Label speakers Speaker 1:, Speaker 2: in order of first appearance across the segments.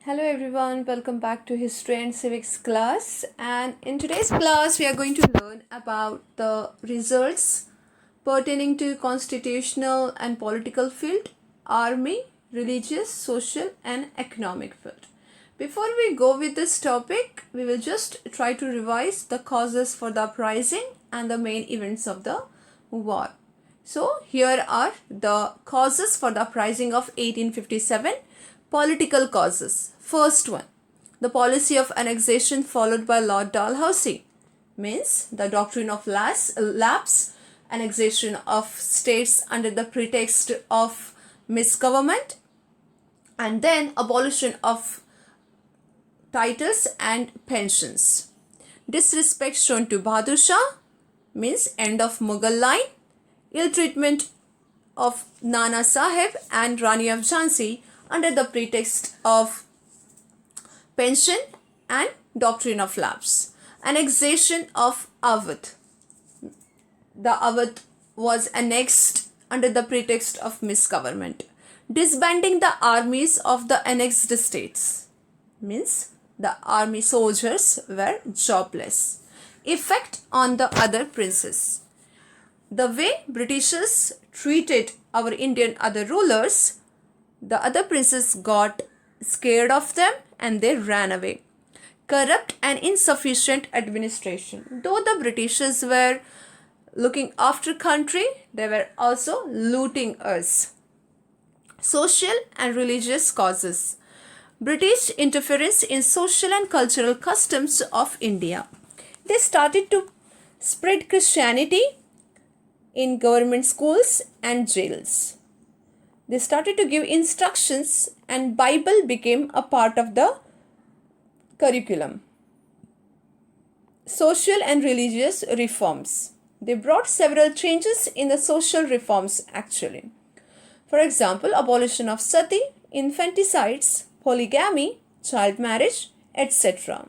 Speaker 1: Hello everyone, welcome back to History and Civics class. And in today's class, we are going to learn about the results pertaining to constitutional and political field, army, religious, social, and economic field. Before we go with this topic, we will just try to revise the causes for the uprising and the main events of the war. So, here are the causes for the uprising of 1857. Political causes. First one, the policy of annexation followed by Lord Dalhousie, means the doctrine of lapse, annexation of states under the pretext of misgovernment, and then abolition of titles and pensions. Disrespect shown to Bahadur Shah, means end of Mughal line. Ill treatment of Nana Sahib and Rani of Jhansi under the pretext of pension and doctrine of lapse. Annexation of Awadh. The Awadh was annexed under the pretext of misgovernment. Disbanding the armies of the annexed states, means the army soldiers were jobless. Effect on the other princes. The way Britishers treated our Indian other rulers, the other princes got scared of them and they ran away. Corrupt and insufficient administration. Though the Britishers were looking after country, they were also looting us. Social and religious causes. British interference in social and cultural customs of India. They started to spread Christianity in government schools and jails. They started to give instructions and Bible became a part of the curriculum. Social and religious reforms. They brought several changes in the social reforms actually. For example, abolition of sati, infanticides, polygamy, child marriage, etc.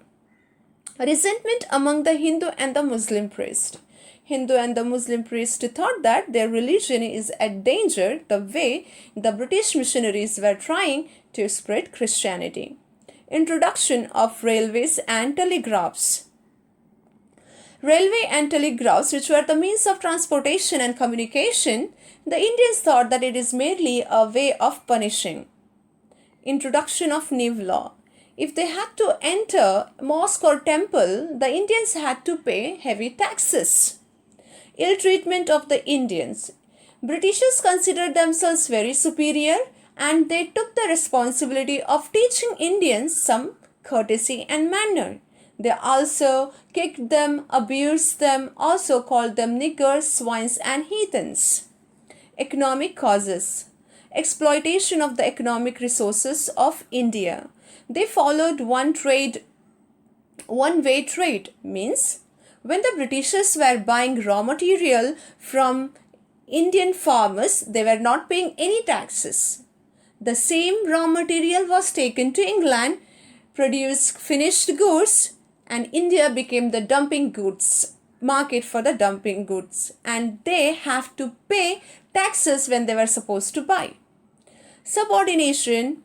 Speaker 1: Resentment among the Hindu and the Muslim priest. Hindu and the Muslim priests thought that their religion is at danger the way the British missionaries were trying to spread Christianity. Introduction of railways and telegraphs. Railway and telegraphs, which were the means of transportation and communication, the Indians thought that it is merely a way of punishing. Introduction of new law. If they had to enter mosque or temple, the Indians had to pay heavy taxes. Ill treatment of the Indians. Britishers considered themselves very superior and they took the responsibility of teaching Indians some courtesy and manner. They also kicked them, abused them, also called them niggers, swines and heathens. Economic causes. Exploitation of the economic resources of India. They followed one-way trade, means when the Britishers were buying raw material from Indian farmers, they were not paying any taxes. The same raw material was taken to England, produced finished goods, and India became the dumping goods market for the dumping goods, and they have to pay taxes when they were supposed to buy. Subordination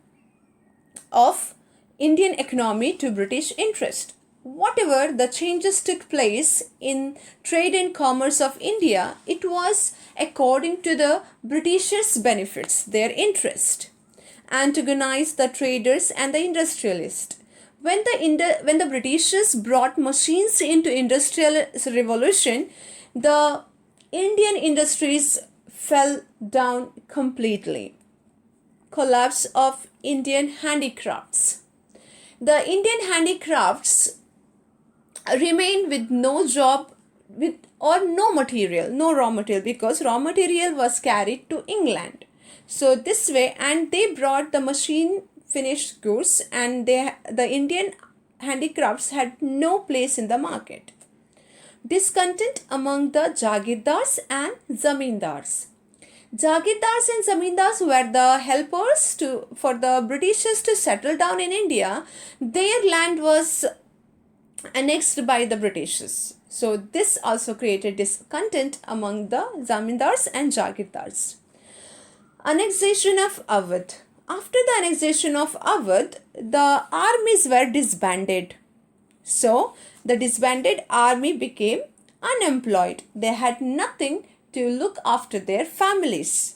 Speaker 1: of Indian economy to British interest. Whatever the changes took place in trade and commerce of India, it was according to the Britishers' benefits, their interest. Antagonize the traders and the industrialists. When the Britishers brought machines into industrial revolution, the Indian industries fell down completely. Collapse of Indian handicrafts. The Indian handicrafts remained with no job or no raw material, because raw material was carried to England. So this way, and they brought the machine finished goods, and the Indian handicrafts had no place in the market. Discontent among the Jagirdars and Zamindars. Jagirdars and Zamindars were the helpers for the Britishers to settle down in India. Their land was annexed by the Britishers. So this also created discontent among the Zamindars and Jagirdars. Annexation of Awadh. After the annexation of Awadh, the armies were disbanded. So, the disbanded army became unemployed. They had nothing to look after their families.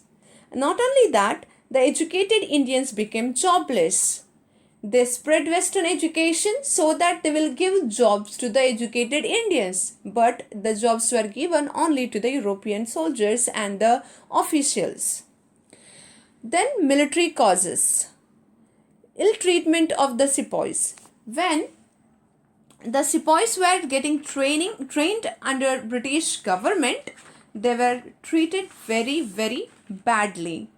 Speaker 1: Not only that, the educated Indians became jobless. They spread Western education so that they will give jobs to the educated Indians. But the jobs were given only to the European soldiers and the officials. Then military causes. Ill treatment of the sepoys. When the sepoys were getting trained under British government, they were treated very badly.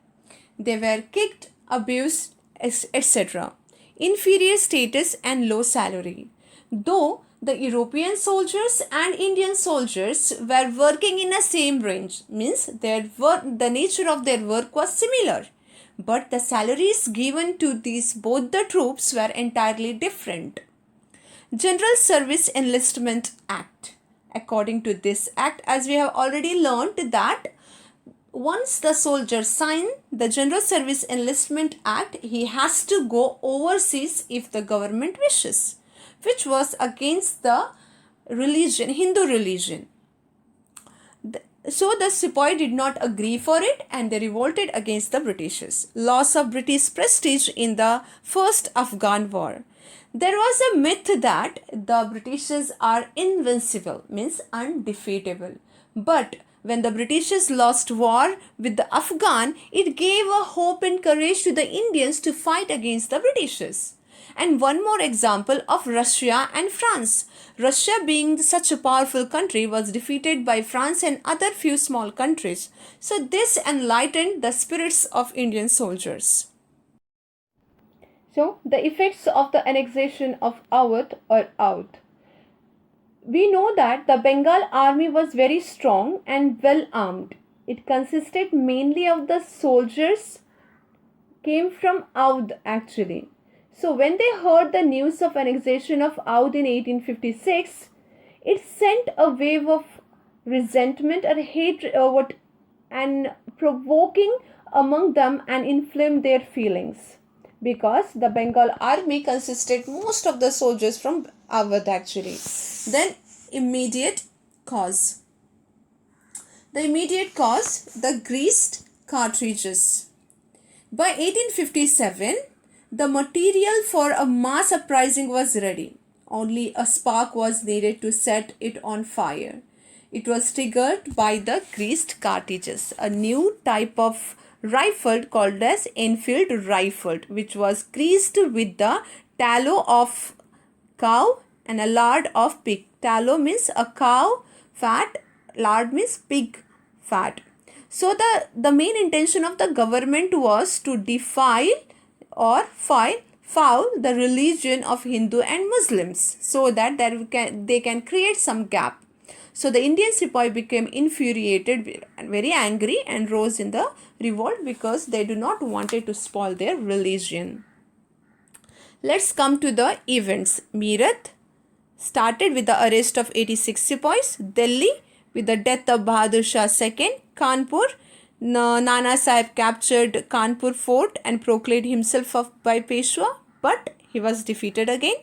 Speaker 1: They were kicked, abused, etc. Inferior status and low salary. Though the European soldiers and Indian soldiers were working in the same range, means the nature of their work was similar, but the salaries given to both the troops were entirely different. General Service Enlistment Act. According to this act, as we have already learned, that once the soldier signs the General Service Enlistment Act, he has to go overseas if the government wishes, which was against the religion, Hindu religion. So the sepoy did not agree for it and they revolted against the Britishers. Loss of British prestige in the first Afghan war. There was a myth that the Britishers are invincible, means undefeatable. But when the Britishers lost war with the Afghan, it gave a hope and courage to the Indians to fight against the Britishers. And one more example of Russia and France. Russia, being such a powerful country, was defeated by France and other few small countries. So this enlightened the spirits of Indian soldiers. So the effects of the annexation of Awadh or Oudh. We know that the Bengal army was very strong and well armed. It consisted mainly of the soldiers came from Oudh actually. So when they heard the news of annexation of Oudh in 1856, it sent a wave of resentment or hatred and provoking among them and inflamed their feelings. Because the Bengal army consisted most of the soldiers from Awadh actually. Then immediate cause. The immediate cause, the greased cartridges. By 1857, the material for a mass uprising was ready. Only a spark was needed to set it on fire. It was triggered by the greased cartridges, a new type of rifle called as Enfield rifle, which was greased with the tallow of cow and a lard of pig. Tallow means a cow fat, lard means pig fat. So the main intention of the government was to defile or foul the religion of Hindu and Muslims so that they can create some gap. So the Indian sepoy became infuriated and very angry and rose in the revolt because they do not wanted to spoil their religion. Let's come to the events. Meerut started with the arrest of 86 sepoys. Delhi with the death of Bahadur Shah II. Kanpur, Nana Sahib captured Kanpur fort and proclaimed himself by Peshwa, but he was defeated again.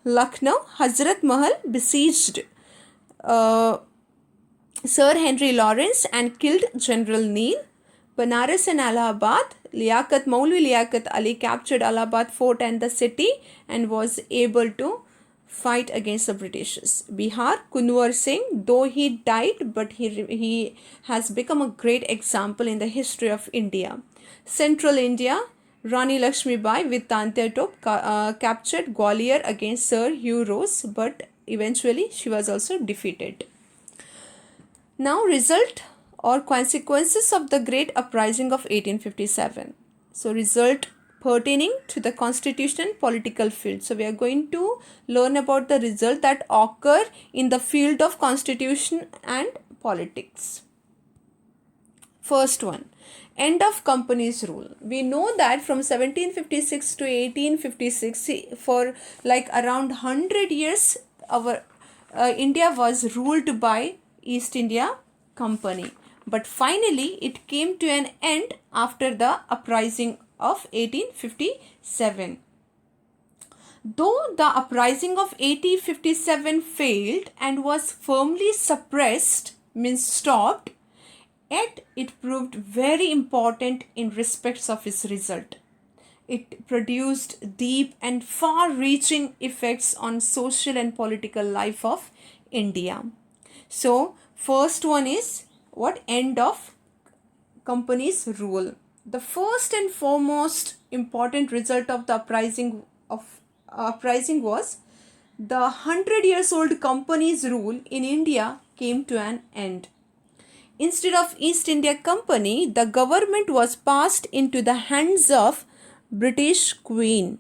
Speaker 1: Lucknow, Hazrat Mahal besieged Sir Henry Lawrence and killed General Neil. Banaras and Allahabad, Maulvi Liaquat Ali captured Allahabad fort and the city and was able to fight against the Britishers. Bihar, Kunwar Singh, though he died, but he has become a great example in the history of India. Central India, Rani Lakshmi Bai with Tantia Top captured Gwalior against Sir Hugh Ross, but eventually she was also defeated. Now, result or consequences of the Great Uprising of 1857. So, result pertaining to the constitutional and political field. So, we are going to learn about the result that occur in the field of constitution and politics. First one, end of company's rule. We know that from 1756 to 1856, for like around 100 years, our India was ruled by East India Company. But finally, it came to an end after the uprising of 1857. Though the uprising of 1857 failed and was firmly suppressed, means stopped, yet it proved very important in respects of its result. It produced deep and far-reaching effects on social and political life of India. So, first one is what? End of company's rule. The first and foremost important result of the uprising was the 100 years old company's rule in India came to an end. Instead of East India Company, the government was passed into the hands of British Queen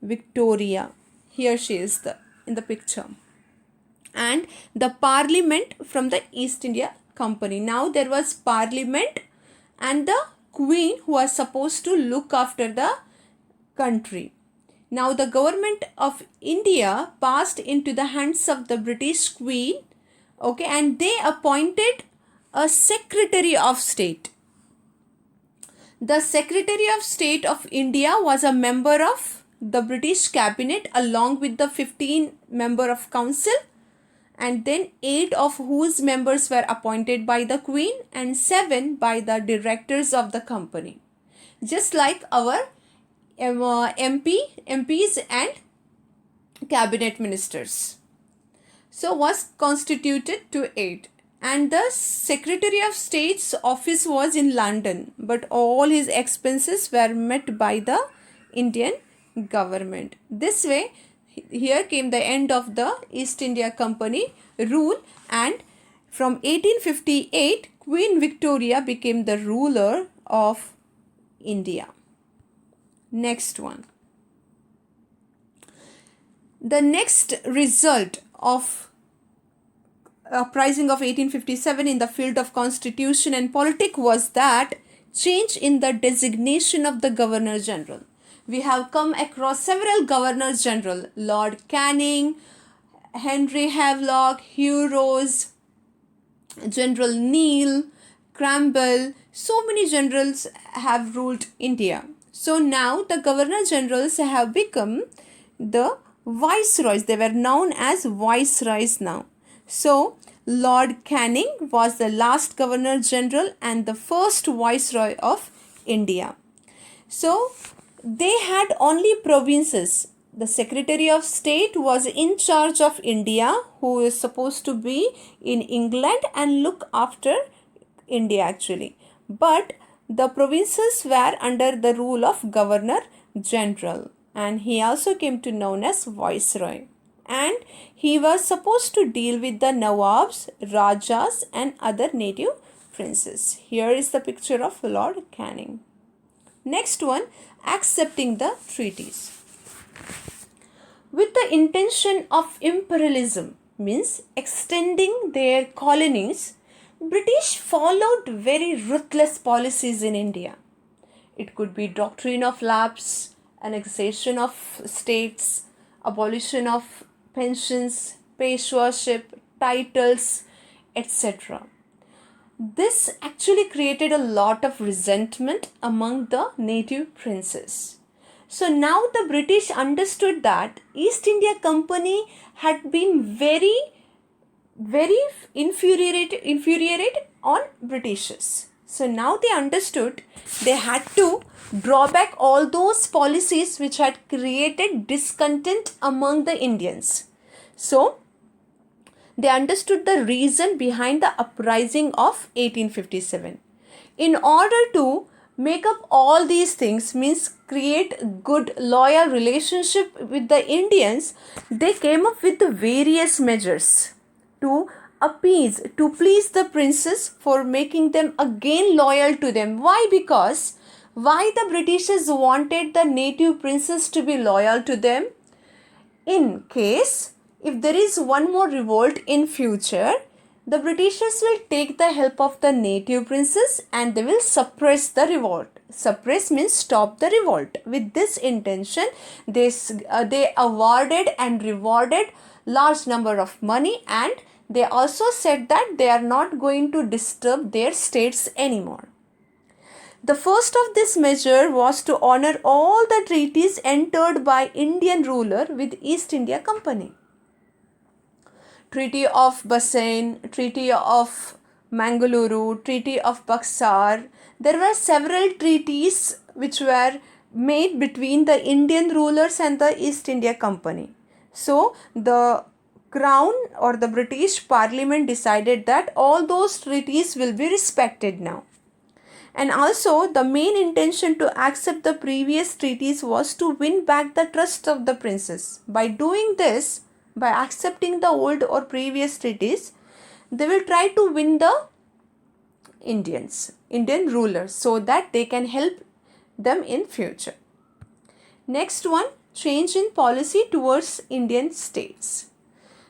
Speaker 1: Victoria. Here she is in the picture. And the Parliament from the East India Company. Now there was Parliament and the Queen who was supposed to look after the country. Now the government of India passed into the hands of the British Queen, okay, and they appointed a Secretary of State. The Secretary of State of India was a member of the British Cabinet along with the 15 member of Council, and then 8 of whose members were appointed by the Queen and 7 by the directors of the company. Just like our MPs and cabinet ministers. So was constituted to 8. And the Secretary of State's office was in London, but all his expenses were met by the Indian government. This way, here came the end of the East India Company rule, and from 1858, Queen Victoria became the ruler of India. Next one. The next result of uprising of 1857 in the field of constitution and politics was that change in the designation of the Governor General. We have come across several Governors General: Lord Canning, Henry Havelock, Hugh Rose, General Neil, Campbell. So many generals have ruled India. So now the Governor Generals have become the Viceroys. They were known as Viceroys now. So Lord Canning was the last Governor General and the first Viceroy of India. So they had only provinces. The Secretary of State was in charge of India, who is supposed to be in England and look after India actually. But the provinces were under the rule of Governor General, and he also came to known as Viceroy. And he was supposed to deal with the Nawabs, Rajas and other native princes. Here is the picture of Lord Canning. Next one, accepting the treaties. With the intention of imperialism, means extending their colonies, British followed very ruthless policies in India. It could be doctrine of lapse, annexation of states, abolition of pensions, Peshwaship, titles, etc. This actually created a lot of resentment among the native princes. So now the British understood that East India Company had been very infuriated on Britishers. So now they understood they had to draw back all those policies which had created discontent among the Indians. So they understood the reason behind the uprising of 1857. In order to make up all these things, means create good loyal relationship with the Indians, they came up with the various measures to appease, to please the princes for making them again loyal to them. Why? Because why the Britishers wanted the native princes to be loyal to them? In case if there is one more revolt in future, the Britishers will take the help of the native princes and they will suppress the revolt. Suppress means stop the revolt. With this intention, they awarded and rewarded large number of money, and they also said that they are not going to disturb their states anymore. The first of this measure was to honor all the treaties entered by Indian ruler with East India Company. Treaty of Bassein, Treaty of Mangaluru, Treaty of Buxar. There were several treaties which were made between the Indian rulers and the East India Company. So the Crown or the British Parliament decided that all those treaties will be respected now. And also, the main intention to accept the previous treaties was to win back the trust of the princes. By doing this, by accepting the old or previous treaties, they will try to win the Indian rulers, so that they can help them in future. Next one, change in policy towards Indian states.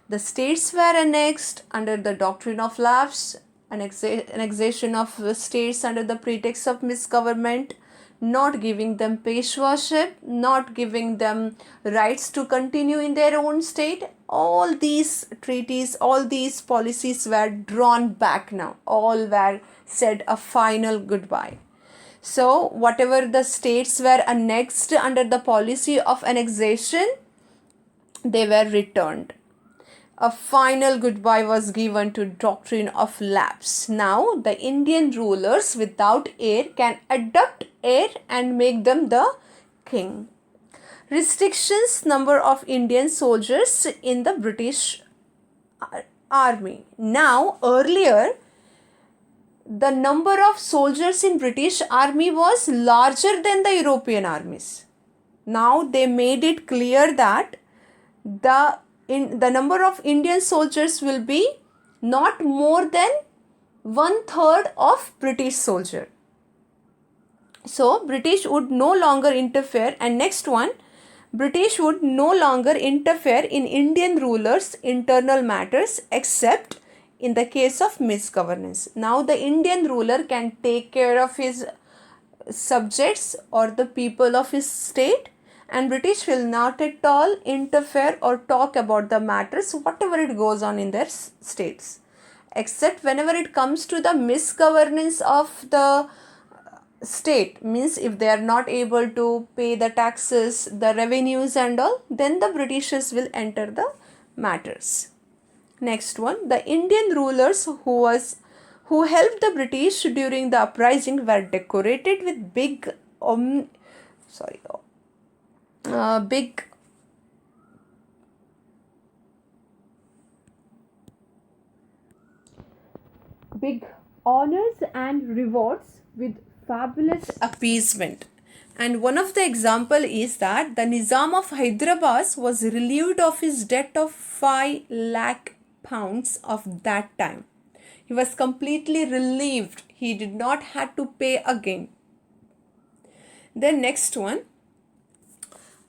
Speaker 1: The states were annexed under the doctrine of lapse, annexation of states under the pretext of misgovernment, not giving them Peshwaship, not giving them rights to continue in their own state. All these treaties, all these policies were drawn back now. All were said a final goodbye. So, whatever the states were annexed under the policy of annexation, they were returned. A final goodbye was given to doctrine of lapse. Now, the Indian rulers without heir can adopt heir and make them the king. Restrictions number of Indian soldiers in the British army. Now, earlier, the number of soldiers in British army was larger than the European armies. Now, they made it clear that the number of Indian soldiers will be not more than 1/3 of British soldier. So British would no longer interfere, and next one, British would no longer interfere in Indian rulers' internal matters except in the case of misgovernance. Now the Indian ruler can take care of his subjects or the people of his state, and British will not at all interfere or talk about the matters whatever it goes on in their states, except whenever it comes to the misgovernance of the state, means if they are not able to pay the taxes, the revenues and all, then the Britishers will enter the matters. Next one, the Indian rulers who helped the British during the uprising were decorated with big honors and rewards with fabulous appeasement. And one of the example is that the Nizam of Hyderabad was relieved of his debt of 5 lakh pounds of that time. He was completely relieved. He did not have to pay again. Then next one,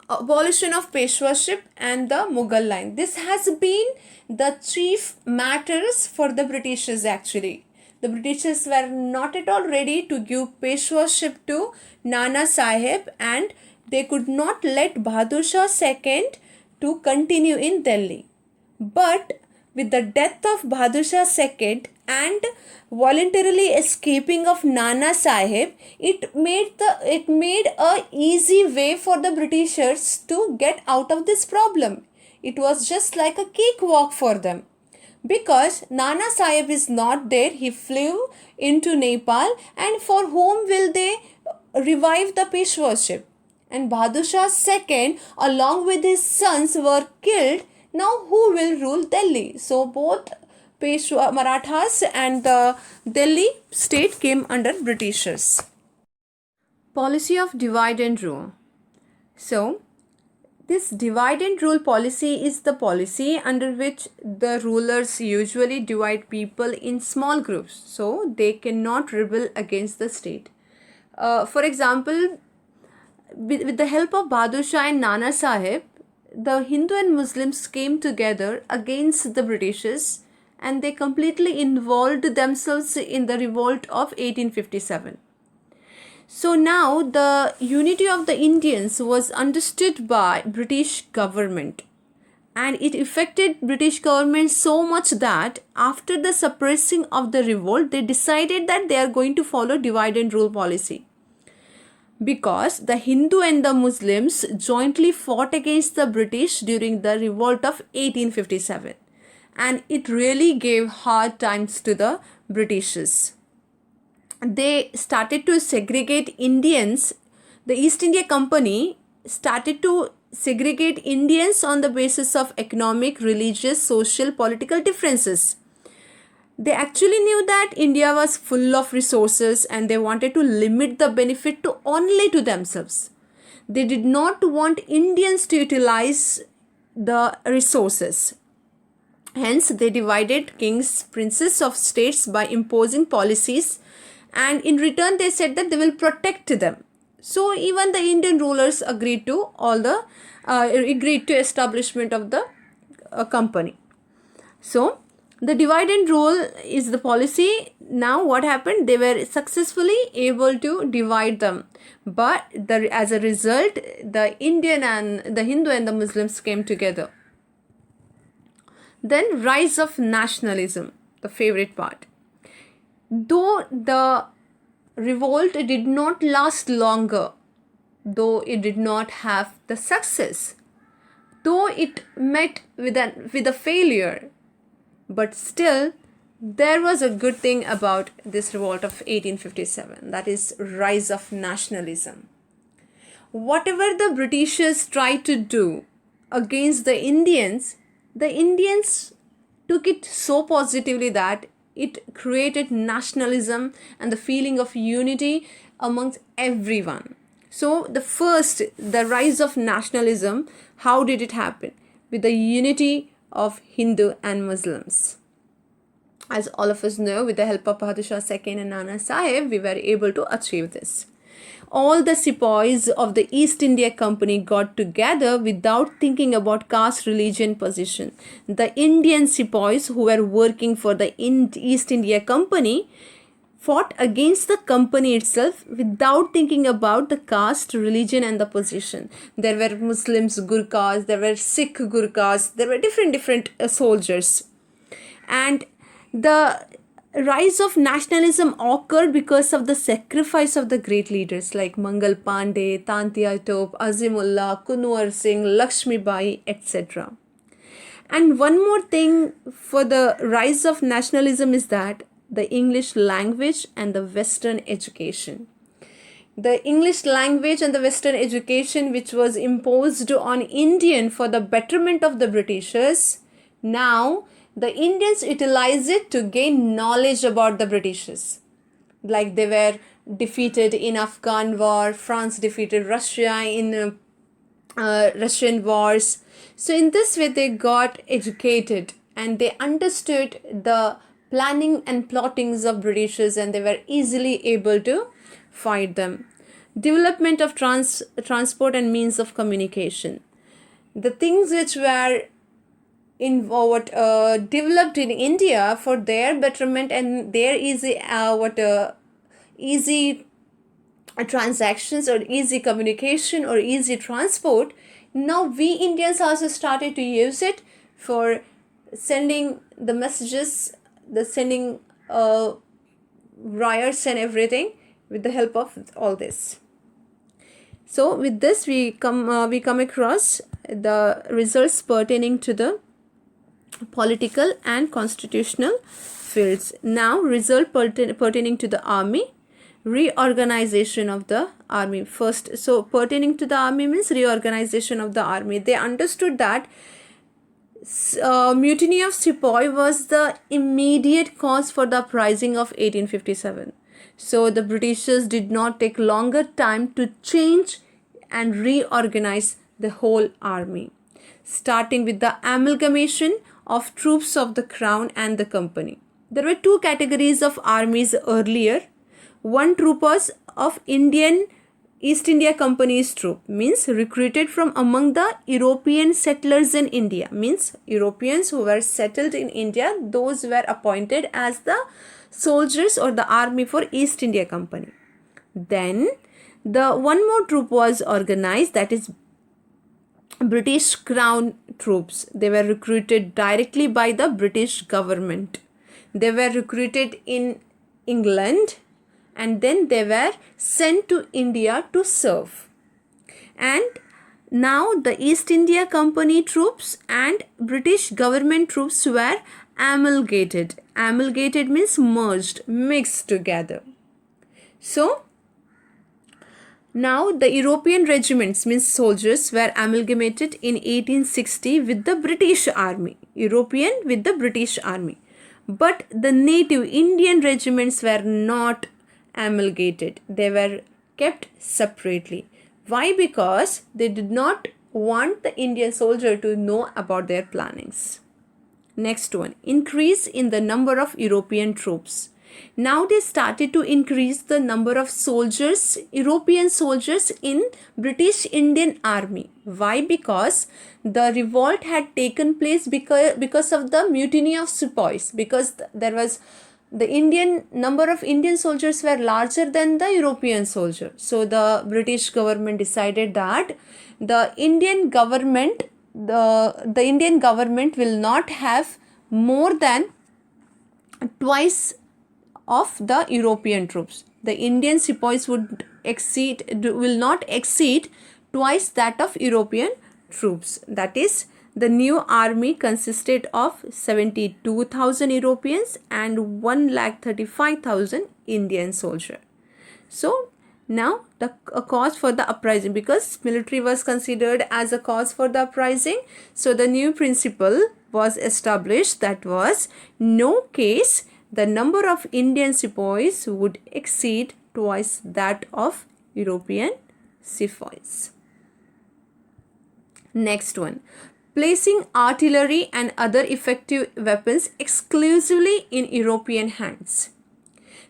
Speaker 1: abolition of Peshwaship and the Mughal line. This has been the chief matters for the Britishers actually. The Britishers were not at all ready to give Peshwaship to Nana Sahib, and they could not let Bahadur Shah II to continue in Delhi. But with the death of Bahadur Shah II and voluntarily escaping of Nana Sahib, it made a easy way for the Britishers to get out of this problem. It was just like a cakewalk for them. Because Nana Sahib is not there, he flew into Nepal, and for whom will they revive the Peshwaship? And Bahadur Shah II along with his sons were killed. Now who will rule Delhi? So both Marathas and the Delhi state came under Britishers. Policy of divide and rule. So this divide and rule policy is the policy under which the rulers usually divide people in small groups so they cannot rebel against the state. For example, with the help of Bahadur Shah and Nana Sahib, the Hindu and Muslims came together against the Britishers, and they completely involved themselves in the revolt of 1857. So now the unity of the Indians was understood by British government, and it affected British government so much that after the suppressing of the revolt, they decided that they are going to follow divide and rule policy. because the Hindu and the Muslims jointly fought against the British during the revolt of 1857, and it really gave hard times to the Britishers. They started to segregate Indians. The East India Company started to segregate Indians on the basis of economic, religious, social, political differences. They actually knew that India was full of resources and they wanted to limit the benefit to only to themselves. They did not want Indians to utilize the resources. Hence, they divided kings, princes of states by imposing policies, and in return they said that they will protect them. So even the Indian rulers agreed to establishment of the company. So the divide and rule is the policy. Now what happened? They were successfully able to divide them, but as a result, the Hindu and the Muslims came together. Then rise of nationalism, the favorite part. Though the revolt did not last longer, though it did not have the success, though it met with a failure, but still there was a good thing about this revolt of 1857, that is rise of nationalism. Whatever the Britishers tried to do against the Indians took it so positively that it created nationalism and the feeling of unity amongst everyone. So the rise of nationalism, how did it happen? With the unity of Hindu and Muslims. As all of us know, with the help of Bahadur Shah II and Nana Sahib, we were able to achieve this. All the sepoys of the East India Company got together without thinking about caste, religion, position. The Indian sepoys who were working for the East India Company fought against the company itself without thinking about the caste, religion and the position. There were Muslims, Gurkhas, there were Sikh Gurkhas, there were different soldiers. And the rise of nationalism occurred because of the sacrifice of the great leaders like Mangal Pandey, Tantia Tope, Azimullah, Kunwar Singh, Lakshmi Bai, etc. And one more thing for the rise of nationalism is that the English language and the Western education. The English language and the Western education, which was imposed on Indian for the betterment of the Britishers, now the Indians utilize it to gain knowledge about the Britishers. Like they were defeated in Afghan war, France defeated Russia in Russian wars. So in this way they got educated and they understood the planning and plottings of Britishers and they were easily able to fight them. Development of transport and means of communication. The things which were developed in India for their betterment and their easy transactions or easy communication or easy transport, now we Indians also started to use it for sending the messages, the sending wires and everything with the help of all this. So with this we come across the results pertaining to the political and constitutional fields. Now result pertaining to the army, reorganization of the army. First, so pertaining to the army means reorganization of the army. They understood that mutiny of Sepoy was the immediate cause for the uprising of 1857. So the Britishers did not take longer time to change and reorganize the whole army, starting with the amalgamation of troops of the crown and the company. There were two categories of armies earlier. One, troopers of East India Company's troop, means recruited from among the European settlers in India, means Europeans who were settled in India, those were appointed as the soldiers or the army for East India Company. Then the one more troop was organized, that is British Crown troops. They were recruited directly by the British government. They were recruited in England, and then they were sent to India to serve. And now the East India Company troops and British government troops were amalgamated. Amalgamated means merged, mixed together. So now the European regiments means soldiers were amalgamated in 1860 with the British Army. European with the British Army. But the native Indian regiments were not amalgamated. They were kept separately. Why? Because they did not want the Indian soldier to know about their plannings. Next one, increase in the number of European troops. Now they started to increase the number of soldiers, European soldiers in British Indian Army. Why? Because the revolt had taken place because of the mutiny of sepoys. Because there was the Indian number of Indian soldiers were larger than the European soldier. So the British government decided that the Indian government will not have more than twice of the European troops. The Indian sepoys will not exceed twice that of European troops. That is, the new army consisted of 72,000 Europeans and 135,000 Indian soldiers. So now a cause for the uprising, because military was considered as a cause for the uprising. So the new principle was established, that was, no case the number of Indian sepoys would exceed twice that of European sepoys. Next one, placing artillery and other effective weapons exclusively in European hands.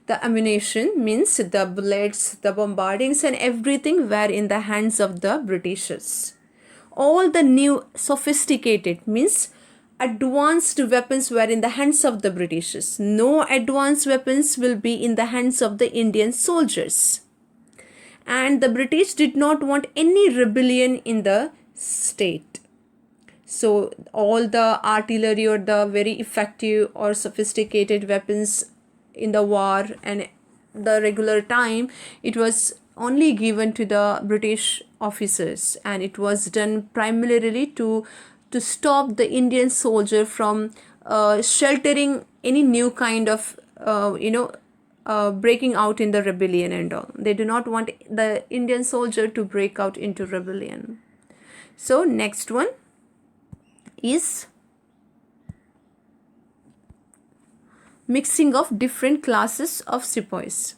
Speaker 1: The ammunition means the bullets, the bombardings and everything were in the hands of the Britishers. All the new sophisticated means advanced weapons were in the hands of the Britishers. No advanced weapons will be in the hands of the Indian soldiers. And the British did not want any rebellion in the state. So all the artillery or the very effective or sophisticated weapons in the war and the regular time, it was only given to the British officers, and it was done primarily to stop the Indian soldier from sheltering any new kind of breaking out in the rebellion and all. They do not want the Indian soldier to break out into rebellion. So next one is mixing of different classes of sepoys.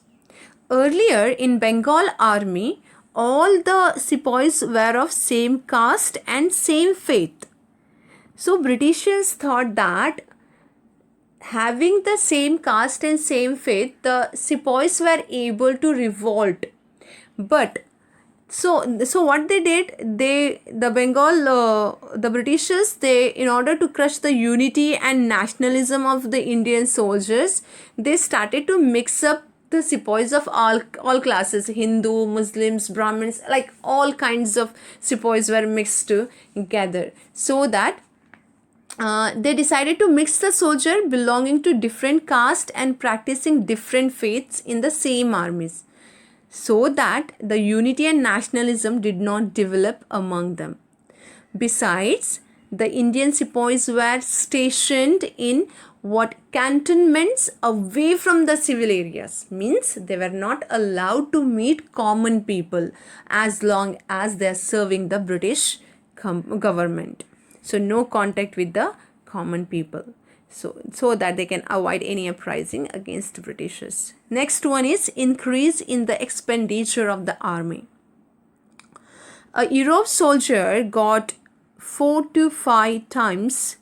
Speaker 1: Earlier in Bengal army, all the sepoys were of same caste and same faith. So Britishers thought that having the same caste and same faith, the sepoys were able to revolt. But so what they did, the Britishers, in order to crush the unity and nationalism of the Indian soldiers, they started to mix up the sepoys of all classes, Hindu, Muslims, Brahmins, like all kinds of sepoys were mixed together, so that they decided to mix the soldier belonging to different caste and practicing different faiths in the same armies, so that the unity and nationalism did not develop among them. Besides, the Indian sepoys were stationed in cantonments away from the civil areas, means they were not allowed to meet common people as long as they are serving the British government. So no contact with the common people, so that they can avoid any uprising against Britishers. Next one is increase in the expenditure of the army. A Europe soldier got 4 to 5 times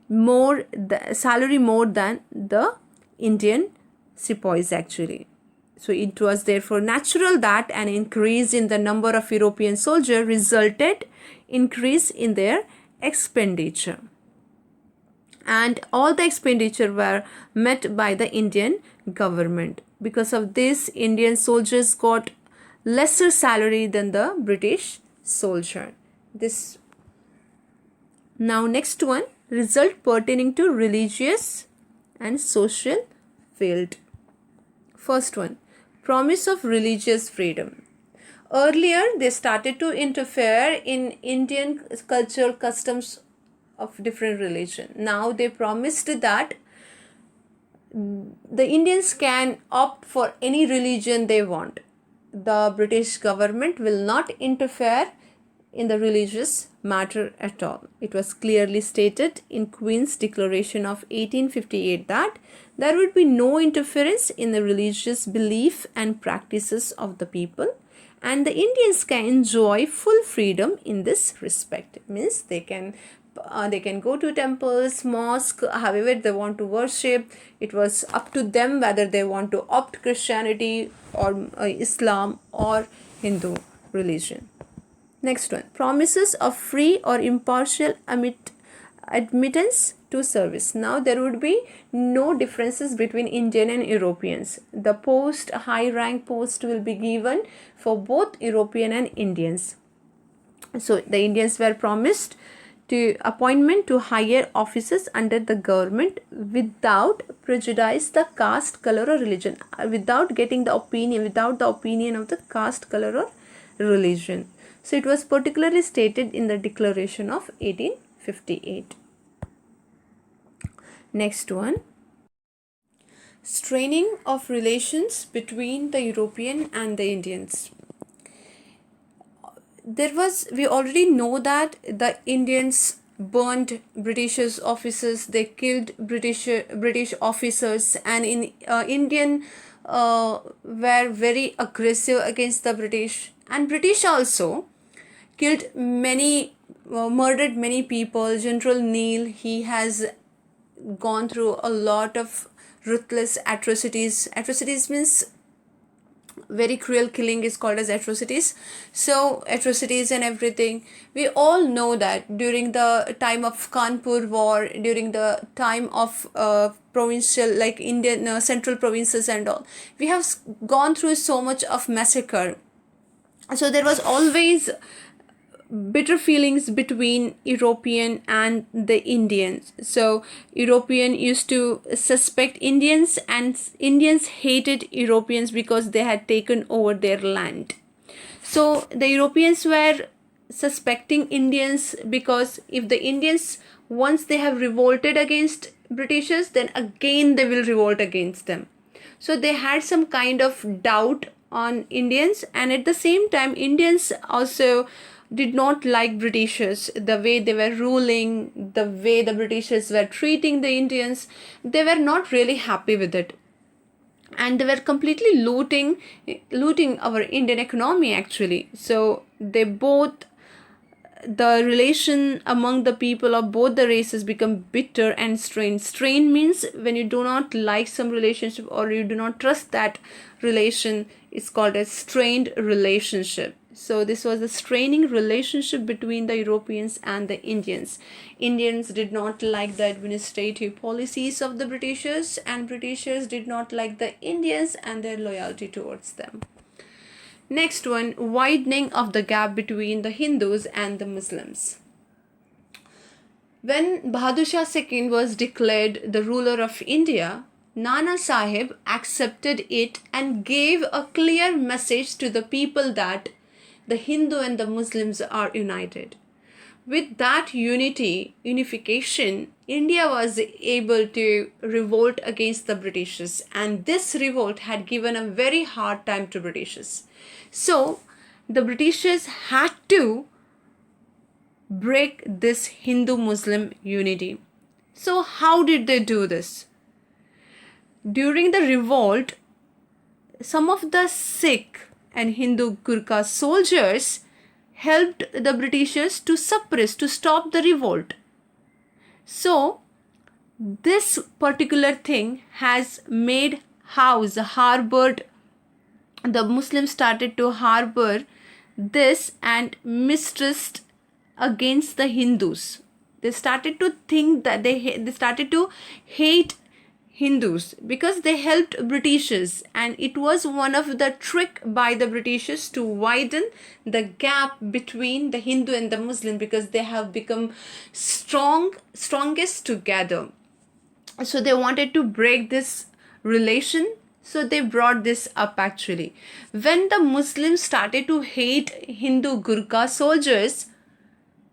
Speaker 1: more salary more than the Indian sepoys actually. So it was therefore natural that an increase in the number of European soldiers resulted increase in their expenditure, and all the expenditure were met by the Indian government. Because of this, Indian soldiers got lesser salary than the British soldier. Now next one, result pertaining to religious and social field. First one, Promise of religious freedom. Earlier, they started to interfere in Indian cultural customs of different religion. Now they promised that the Indians can opt for any religion they want. The British government will not interfere in the religious matter at all. It was clearly stated in Queen's Declaration of 1858 that there would be no interference in the religious belief and practices of the people, and the Indians can enjoy full freedom in this respect. It means they can go to temples, mosque, however they want to worship. It was up to them whether they want to opt Christianity or Islam or Hindu religion. Next one, promises of free or impartial admittance to service. Now there would be no differences between Indian and Europeans. The high rank post will be given for both European and Indians. So the Indians were promised to appointment to higher offices under the government without prejudice the caste, color or religion, without the opinion of the caste, color or religion. So it was particularly stated in the Declaration of 1858. Next one, straining of relations between the European and the Indians. We already know that the Indians burned British officers, they killed British officers, and Indian were very aggressive against the British, and British also murdered many people. General Neil, he has gone through a lot of ruthless atrocities. Atrocities means very cruel killing is called as atrocities. So atrocities and everything, we all know that during the time of Kanpur war, during the time of provincial, like Indian central provinces and all, we have gone through so much of massacre. So there was always bitter feelings between European and the Indians. So European used to suspect Indians, and Indians hated Europeans because they had taken over their land. So the Europeans were suspecting Indians because if the Indians, once they have revolted against Britishers, then again they will revolt against them. So they had some kind of doubt on Indians, and at the same time Indians also did not like Britishers, the way they were ruling, the way the Britishers were treating the Indians. They were not really happy with it, and they were completely looting our Indian economy actually. So the relation among the people of both the races become bitter and strained. Strained means when you do not like some relationship or you do not trust that relation, is called a strained relationship. So this was a straining relationship between the Europeans and the Indians. Indians did not like the administrative policies of the Britishers, and Britishers did not like the Indians and their loyalty towards them. Next one, widening of the gap between the Hindus and the Muslims. When Bahadur Shah II was declared the ruler of India, Nana Sahib accepted it and gave a clear message to the people that the Hindu and the Muslims are united. With that unification, India was able to revolt against the Britishers, and this revolt had given a very hard time to Britishers. So the Britishers had to break this Hindu-Muslim unity. So how did they do this? During the revolt, some of the Sikh and Hindu Gurkha soldiers helped the Britishers to stop the revolt. So this particular thing has harbored, the Muslims started to harbor this and mistrust against the Hindus. They started to think that they started to hate Hindus because they helped Britishers, and it was one of the trick by the Britishers to widen the gap between the Hindu and the Muslim, because they have become strongest together. So they wanted to break this relation So they brought this up actually. When the Muslims started to hate Hindu Gurkha soldiers,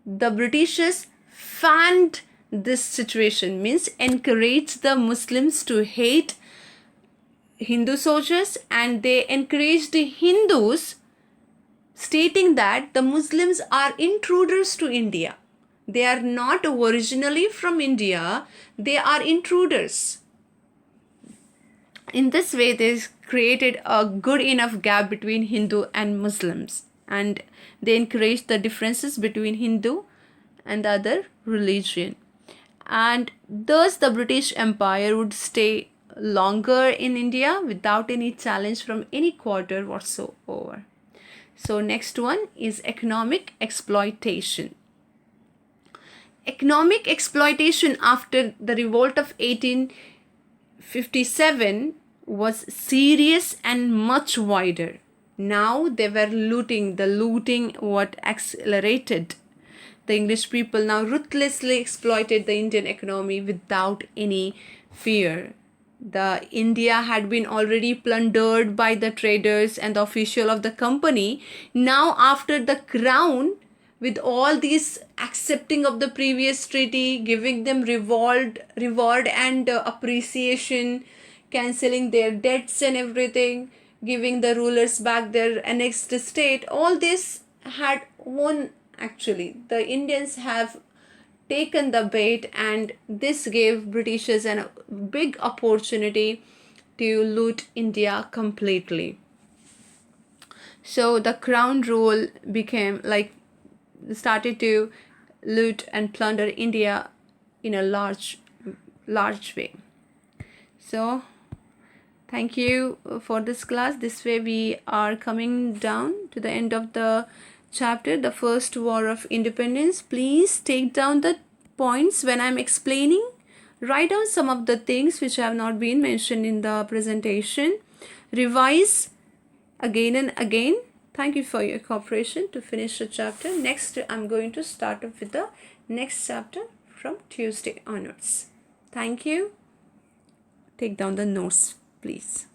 Speaker 1: the Britishers fanned this situation, means encouraged the Muslims to hate Hindu soldiers, and they encouraged the Hindus, stating that the Muslims are intruders to India. They are not originally from India, they are intruders. In this way, they created a good enough gap between Hindu and Muslims, and they encouraged the differences between Hindu and the other religion. And thus, the British Empire would stay longer in India without any challenge from any quarter whatsoever. So, next one is economic exploitation. Economic exploitation after the revolt of 1857 was serious and much wider. Now they were looting. The looting what accelerated. The English people now ruthlessly exploited the Indian economy without any fear. The India had been already plundered by the traders and the official of the company. Now after the crown, with all these accepting of the previous treaty, giving them reward and appreciation, cancelling their debts and everything, giving the rulers back their annexed state, all this had won actually. The Indians have taken the bait, and this gave Britishers a big opportunity to loot India completely. So the crown rule became like started to loot and plunder India in a large way. So thank you for this class. This way we are coming down to the end of the chapter, the first war of independence. Please take down the points when I'm explaining. Write down some of the things which have not been mentioned in the presentation. Revise again and again. Thank you for your cooperation to finish the chapter. Next, I'm going to start up with the next chapter from Tuesday onwards. Thank you. Take down the notes, please.